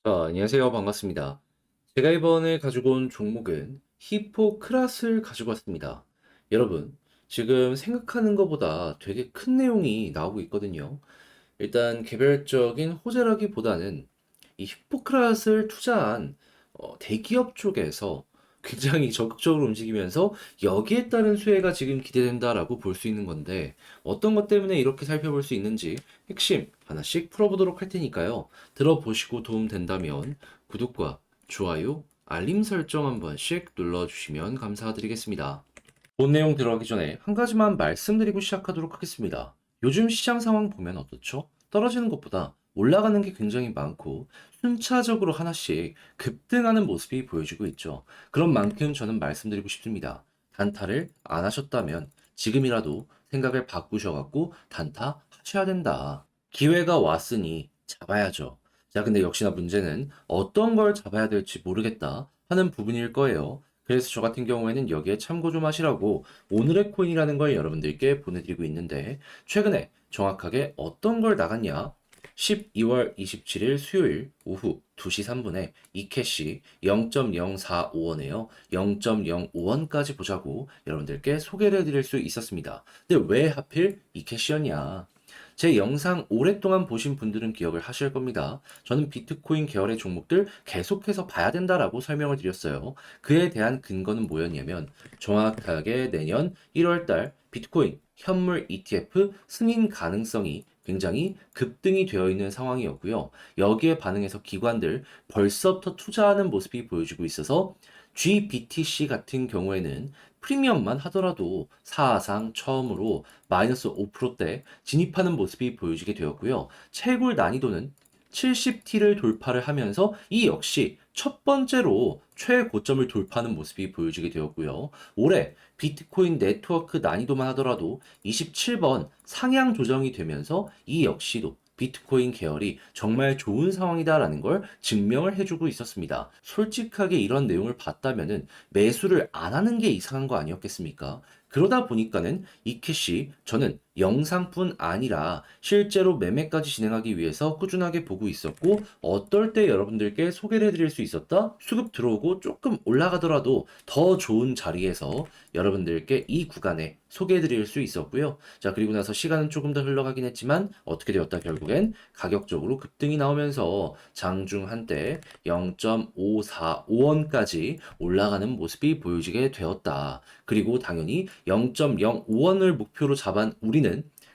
안녕하세요. 반갑습니다. 제가 이번에 가지고 온 종목은 히포크라스를 가지고 왔습니다. 여러분, 지금 생각하는 것보다 되게 큰 내용이 나오고 있거든요. 일단 개별적인 호재라기보다는 이 히포크라스를 투자한 대기업 쪽에서 굉장히 적극적으로 움직이면서 여기에 따른 수혜가 지금 기대된다라고 볼 수 있는 건데 어떤 것 때문에 이렇게 살펴볼 수 있는지 핵심 하나씩 풀어보도록 할 테니까요. 들어보시고 도움 된다면 구독과 좋아요, 알림 설정 한 번씩 눌러주시면 감사드리겠습니다. 본 내용 들어가기 전에 한 가지만 말씀드리고 시작하도록 하겠습니다. 요즘 시장 상황 보면 어떻죠? 떨어지는 것보다 올라가는 게 굉장히 많고 순차적으로 하나씩 급등하는 모습이 보여지고 있죠. 그런 만큼 저는 말씀드리고 싶습니다. 단타를 안 하셨다면 지금이라도 생각을 바꾸셔갖고 단타 하셔야 된다. 기회가 왔으니 잡아야죠. 자, 근데 역시나 문제는 어떤 걸 잡아야 될지 모르겠다 하는 부분일 거예요. 그래서 저 같은 경우에는 여기에 참고 좀 하시라고 오늘의 코인이라는 걸 여러분들께 보내드리고 있는데 최근에 정확하게 어떤 걸 나갔냐? 12월 27일 수요일 오후 2시 3분에 이캐시 0.045원에요. 0.05원까지 보자고 여러분들께 소개를 해드릴 수 있었습니다. 근데 왜 하필 이캐시였냐? 제 영상 오랫동안 보신 분들은 기억을 하실 겁니다. 저는 비트코인 계열의 종목들 계속해서 봐야 된다라고 설명을 드렸어요. 그에 대한 근거는 뭐였냐면 정확하게 내년 1월달 비트코인 현물 ETF 승인 가능성이 굉장히 급등이 되어 있는 상황이었고요. 여기에 반응해서 기관들 벌써부터 투자하는 모습이 보여지고 있어서 GBTC 같은 경우에는 프리미엄만 하더라도 사상 처음으로 마이너스 5%대 진입하는 모습이 보여지게 되었고요. 채굴 난이도는 70T를 돌파를 하면서 이 역시 첫 번째로 최고점을 돌파하는 모습이 보여지게 되었고요. 올해 비트코인 네트워크 난이도만 하더라도 27번 상향 조정이 되면서 이 역시도 비트코인 계열이 정말 좋은 상황이다라는 걸 증명을 해주고 있었습니다. 솔직하게 이런 내용을 봤다면은 매수를 안 하는 게 이상한 거 아니었겠습니까? 그러다 보니까는 이캐시 저는 영상뿐 아니라 실제로 매매까지 진행하기 위해서 꾸준하게 보고 있었고 어떨 때 여러분들께 소개를 해드릴 수 있었다? 수급 들어오고 조금 올라가더라도 더 좋은 자리에서 여러분들께 이 구간에 소개해드릴 수 있었고요. 자, 그리고 나서 시간은 조금 더 흘러가긴 했지만 어떻게 되었다 결국엔 가격적으로 급등이 나오면서 장중 한때 0.545원까지 올라가는 모습이 보여지게 되었다. 그리고 당연히 0.05원을 목표로 잡은 우리는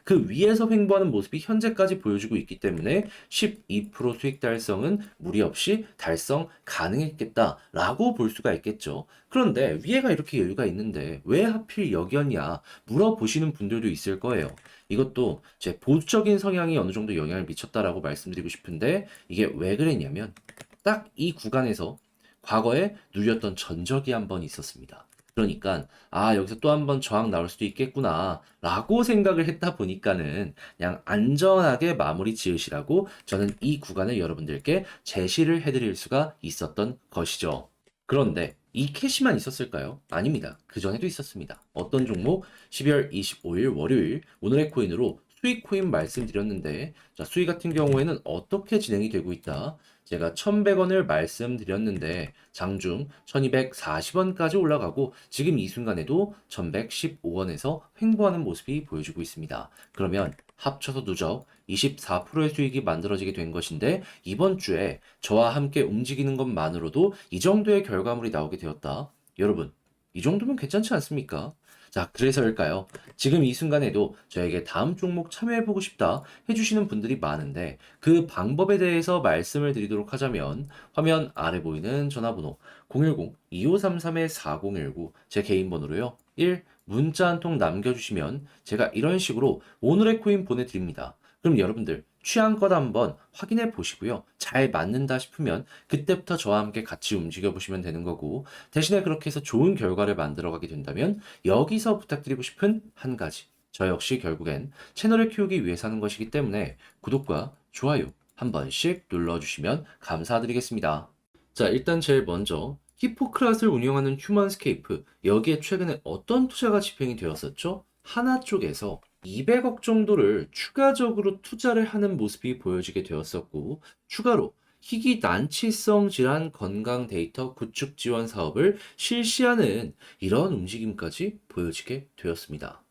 그 위에서 횡보하는 모습이 현재까지 보여주고 있기 때문에 12% 수익 달성은 무리 없이 달성 가능했겠다라고 볼 수가 있겠죠. 그런데 위에가 이렇게 여유가 있는데 왜 하필 여기였냐 물어보시는 분들도 있을 거예요. 이것도 제 보수적인 성향이 어느 정도 영향을 미쳤다라고 말씀드리고 싶은데 이게 왜 그랬냐면 딱 이 구간에서 과거에 누렸던 전적이 한번 있었습니다. 그러니까 여기서 또 한 번 저항 나올 수도 있겠구나라고 생각을 했다 보니까는 그냥 안전하게 마무리 지으시라고 저는 이 구간을 여러분들께 제시를 해드릴 수가 있었던 것이죠. 그런데 이 캐시만 있었을까요? 아닙니다. 그 전에도 있었습니다. 어떤 종목? 12월 25일 월요일 오늘의 코인으로 수익 코인 말씀드렸는데 자, 수익 같은 경우에는 어떻게 진행이 되고 있다? 제가 1,100원을 말씀드렸는데 장중 1,240원까지 올라가고 지금 이 순간에도 1,115원에서 횡보하는 모습이 보여지고 있습니다. 그러면 합쳐서 누적 24%의 수익이 만들어지게 된 것인데 이번 주에 저와 함께 움직이는 것만으로도 이 정도의 결과물이 나오게 되었다. 여러분, 이 정도면 괜찮지 않습니까? 자, 그래서일까요? 지금 이 순간에도 저에게 다음 종목 참여해보고 싶다 해주시는 분들이 많은데 그 방법에 대해서 말씀을 드리도록 하자면 화면 아래 보이는 전화번호 010-2533-4019 제 개인 번호로요. 1. 문자 한 통 남겨주시면 제가 이런 식으로 오늘의 코인 보내드립니다. 그럼 여러분들 취향껏 한번 확인해 보시고요. 잘 맞는다 싶으면 그때부터 저와 함께 같이 움직여 보시면 되는 거고 대신에 그렇게 해서 좋은 결과를 만들어 가게 된다면 여기서 부탁드리고 싶은 한 가지. 저 역시 결국엔 채널을 키우기 위해서 하는 것이기 때문에 구독과 좋아요 한 번씩 눌러주시면 감사드리겠습니다. 자, 일단 제일 먼저 히포크라스를 운영하는 휴먼스케이프 여기에 최근에 어떤 투자가 집행이 되었었죠? 하나 쪽에서 200억 정도를 추가적으로 투자를 하는 모습이 보여지게 되었었고 추가로 희귀 난치성 질환 건강 데이터 구축 지원 사업을 실시하는 이런 움직임까지 보여지게 되었습니다.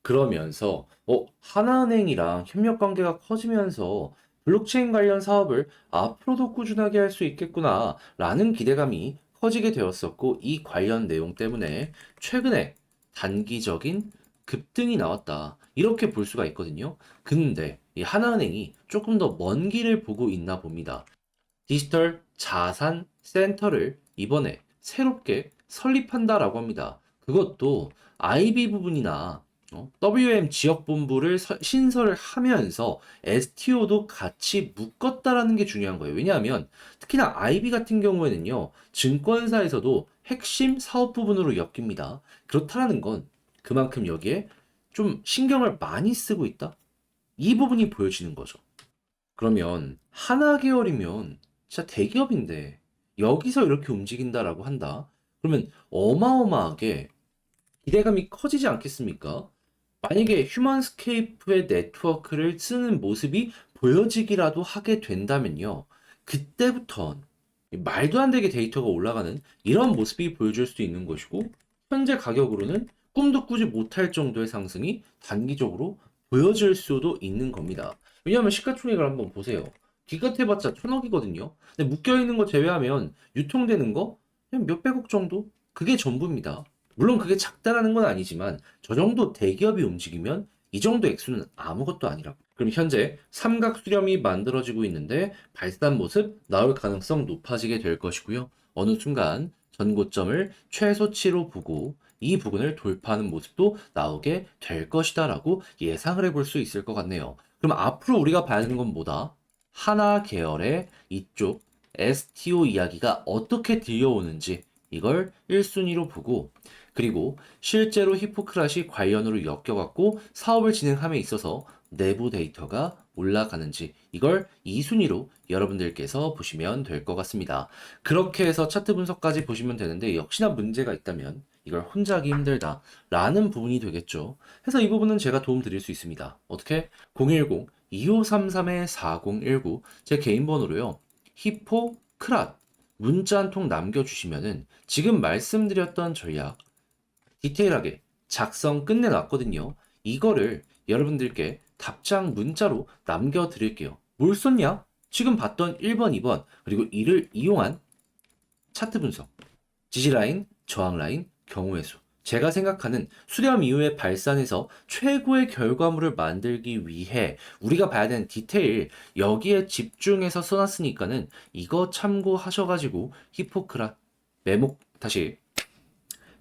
그러면서 하나은행이랑 협력 관계가 커지면서 블록체인 관련 사업을 앞으로도 꾸준하게 할 수 있겠구나라는 기대감이 커지게 되었었고, 이 관련 내용 때문에 최근에 단기적인 급등이 나왔다, 이렇게 볼 수가 있거든요. 근데 이 하나은행이 조금 더 먼 길을 보고 있나 봅니다. 디지털 자산 센터를 이번에 새롭게 설립한다라고 합니다. 그것도 IB 부분이나 WM 지역본부를 신설을 하면서 STO도 같이 묶었다라는 게 중요한 거예요. 왜냐하면 특히나 IB 같은 경우에는요, 증권사에서도 핵심 사업 부분으로 엮입니다. 그렇다라는 건 그만큼 여기에 좀 신경을 많이 쓰고 있다, 이 부분이 보여지는 거죠. 그러면 하나 계열이면 진짜 대기업인데 여기서 이렇게 움직인다라고 한다. 그러면 어마어마하게 기대감이 커지지 않겠습니까? 만약에 휴먼스케이프의 네트워크를 쓰는 모습이 보여지기라도 하게 된다면요, 그때부턴 말도 안 되게 데이터가 올라가는 이런 모습이 보여줄 수도 있는 것이고, 현재 가격으로는 꿈도 꾸지 못할 정도의 상승이 단기적으로 보여질 수도 있는 겁니다. 왜냐하면 시가총액을 한번 보세요. 기껏 해봤자 1,000억이거든요. 근데 묶여있는 거 제외하면 유통되는 거 그냥 몇백억 정도? 그게 전부입니다. 물론 그게 작다라는 건 아니지만 저 정도 대기업이 움직이면 이 정도 액수는 아무것도 아니라고. 그럼 현재 삼각 수렴이 만들어지고 있는데 발산 모습 나올 가능성 높아지게 될 것이고요. 어느 순간 전고점을 최소치로 보고 이 부분을 돌파하는 모습도 나오게 될 것이다라고 예상을 해볼 수 있을 것 같네요. 그럼 앞으로 우리가 봐야 하는 건 뭐다? 하나 계열의 이쪽 STO 이야기가 어떻게 들려오는지 이걸 1순위로 보고, 그리고 실제로 히포크라시 관련으로 엮여갖고 사업을 진행함에 있어서 내부 데이터가 올라가는지 이걸 2순위로 여러분들께서 보시면 될 것 같습니다. 그렇게 해서 차트 분석까지 보시면 되는데, 역시나 문제가 있다면 이걸 혼자 하기 힘들다 라는 부분이 되겠죠. 그래서 이 부분은 제가 도움 드릴 수 있습니다. 어떻게? 010-2533-4019 제 개인 번호로요. 히포크랏 문자 한 통 남겨주시면은 지금 말씀드렸던 전략 디테일하게 작성 끝내놨거든요. 이거를 여러분들께 답장 문자로 남겨드릴게요. 뭘 썼냐? 지금 봤던 1번, 2번, 그리고 이를 이용한 차트 분석, 지지라인, 저항라인, 경우의 수. 제가 생각하는 수렴 이후에 발산해서 최고의 결과물을 만들기 위해 우리가 봐야 되는 디테일, 여기에 집중해서 써놨으니까는 이거 참고하셔가지고 히포크라 메모, 다시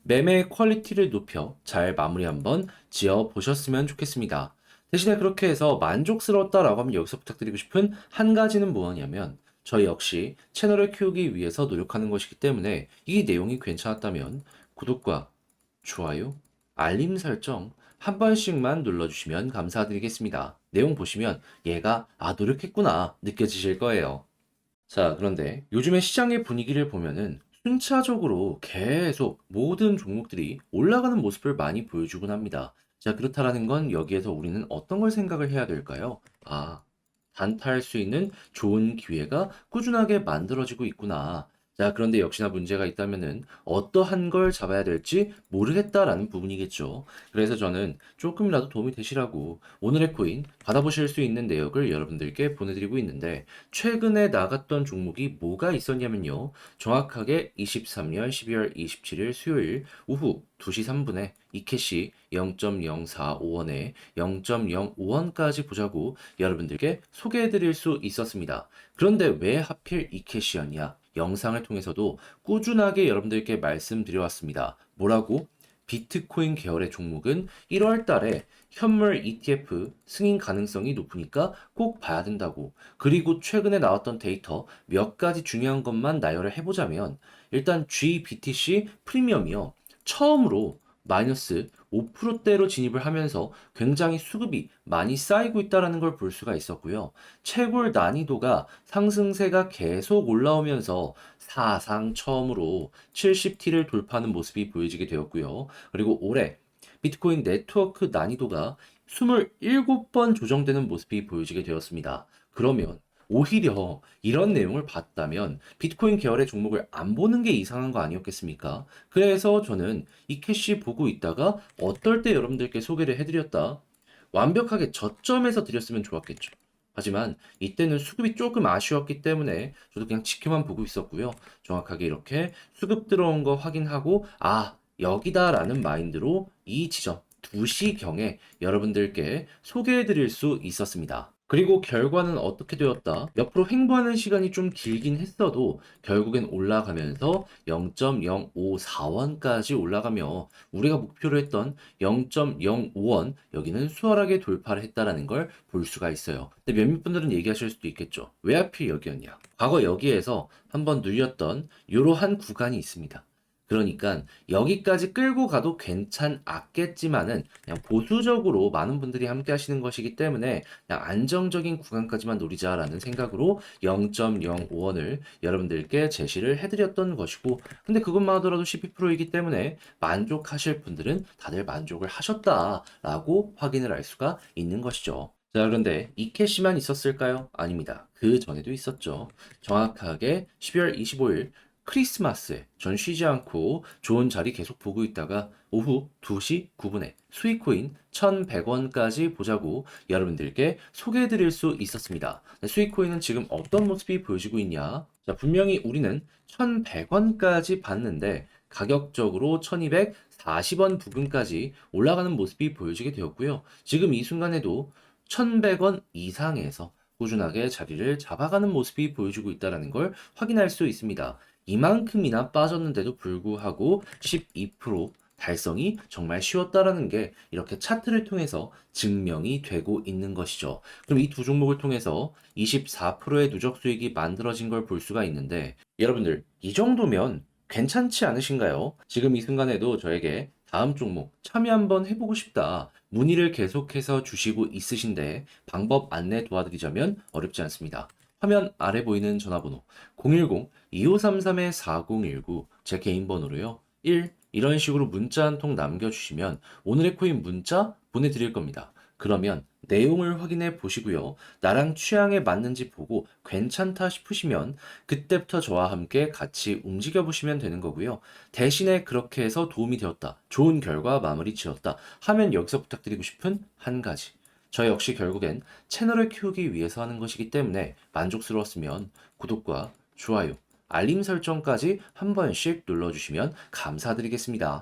매매 퀄리티를 높여 잘 마무리 한번 지어 보셨으면 좋겠습니다. 대신에 그렇게 해서 만족스러웠다라고 하면 여기서 부탁드리고 싶은 한 가지는 뭐냐면, 저희 역시 채널을 키우기 위해서 노력하는 것이기 때문에 이 내용이 괜찮았다면 구독과 좋아요, 알림 설정 한 번씩만 눌러주시면 감사드리겠습니다. 내용 보시면 얘가 노력했구나 느껴지실 거예요. 자, 그런데 요즘의 시장의 분위기를 보면은 순차적으로 계속 모든 종목들이 올라가는 모습을 많이 보여주곤 합니다. 자, 그렇다라는 건 여기에서 우리는 어떤 걸 생각을 해야 될까요? 단타할 수 있는 좋은 기회가 꾸준하게 만들어지고 있구나. 자, 그런데 역시나 문제가 있다면은 어떠한 걸 잡아야 될지 모르겠다라는 부분이겠죠. 그래서 저는 조금이라도 도움이 되시라고 오늘의 코인 받아보실 수 있는 내역을 여러분들께 보내드리고 있는데, 최근에 나갔던 종목이 뭐가 있었냐면요. 정확하게 23년 12월 27일 수요일 오후 2시 3분에 이캐시 0.045원에 0.05원까지 보자고 여러분들께 소개해드릴 수 있었습니다. 그런데 왜 하필 이캐시였냐? 영상을 통해서도 꾸준하게 여러분들께 말씀드려왔습니다. 뭐라고? 비트코인 계열의 종목은 1월 달에 현물 ETF 승인 가능성이 높으니까 꼭 봐야 된다고. 그리고 최근에 나왔던 데이터 몇 가지 중요한 것만 나열을 해보자면, 일단 GBTC 프리미엄이요, 처음으로 마이너스 5%대로 진입을 하면서 굉장히 수급이 많이 쌓이고 있다는 걸 볼 수가 있었고요. 채굴 난이도가 상승세가 계속 올라오면서 사상 처음으로 70T를 돌파하는 모습이 보여지게 되었고요. 그리고 올해 비트코인 네트워크 난이도가 27번 조정되는 모습이 보여지게 되었습니다. 그러면 오히려 이런 내용을 봤다면 비트코인 계열의 종목을 안 보는 게 이상한 거 아니었겠습니까? 그래서 저는 이 캐시 보고 있다가 어떨 때 여러분들께 소개를 해드렸다. 완벽하게 저점에서 드렸으면 좋았겠죠. 하지만 이때는 수급이 조금 아쉬웠기 때문에 저도 그냥 지켜만 보고 있었고요. 정확하게 이렇게 수급 들어온 거 확인하고 아, 여기다라는 마인드로 이 지점 2시경에 여러분들께 소개해 드릴 수 있었습니다. 그리고 결과는 어떻게 되었다? 옆으로 횡보하는 시간이 좀 길긴 했어도 결국엔 올라가면서 0.054원까지 올라가며 우리가 목표로 했던 0.05원 여기는 수월하게 돌파를 했다라는 걸 볼 수가 있어요. 근데 몇몇 분들은 얘기하실 수도 있겠죠. 왜 하필 여기였냐? 과거 여기에서 한번 눌렸던 이러한 구간이 있습니다. 그러니까 여기까지 끌고 가도 괜찮았겠지만은 그냥 보수적으로 많은 분들이 함께 하시는 것이기 때문에 그냥 안정적인 구간까지만 노리자라는 생각으로 0.05원을 여러분들께 제시를 해드렸던 것이고 근데 그것만 하더라도 12%이기 때문에 만족하실 분들은 다들 만족을 하셨다라고 확인을 할 수가 있는 것이죠. 자, 그런데 이 캐시만 있었을까요? 아닙니다. 그 전에도 있었죠. 정확하게 12월 25일 크리스마스에 전 쉬지 않고 좋은 자리 계속 보고 있다가 오후 2시 9분에 수익코인 1,100원까지 보자고 여러분들께 소개해 드릴 수 있었습니다. 수익코인은 지금 어떤 모습이 보여지고 있냐? 자, 분명히 우리는 1,100원까지 봤는데 가격적으로 1,240원 부근까지 올라가는 모습이 보여지게 되었고요. 지금 이 순간에도 1,100원 이상에서 꾸준하게 자리를 잡아가는 모습이 보여주고 있다는 걸 확인할 수 있습니다. 이만큼이나 빠졌는데도 불구하고 12% 달성이 정말 쉬웠다라는 게 이렇게 차트를 통해서 증명이 되고 있는 것이죠. 그럼 이 두 종목을 통해서 24%의 누적 수익이 만들어진 걸 볼 수가 있는데 여러분들 이 정도면 괜찮지 않으신가요? 지금 이 순간에도 저에게 다음 종목 참여 한번 해보고 싶다. 문의를 계속해서 주시고 있으신데 방법 안내 도와드리자면 어렵지 않습니다. 화면 아래 보이는 전화번호 010-2533-4019 제 개인 번호로요. 1. 이런 식으로 문자 한 통 남겨주시면 오늘의 코인 문자 보내드릴 겁니다. 그러면 내용을 확인해 보시고요. 나랑 취향에 맞는지 보고 괜찮다 싶으시면 그때부터 저와 함께 같이 움직여 보시면 되는 거고요. 대신에 그렇게 해서 도움이 되었다. 좋은 결과 마무리 지었다. 하면 여기서 부탁드리고 싶은 한 가지. 저 역시 결국엔 채널을 키우기 위해서 하는 것이기 때문에 만족스러웠으면 구독과 좋아요, 알림 설정까지 한 번씩 눌러주시면 감사드리겠습니다.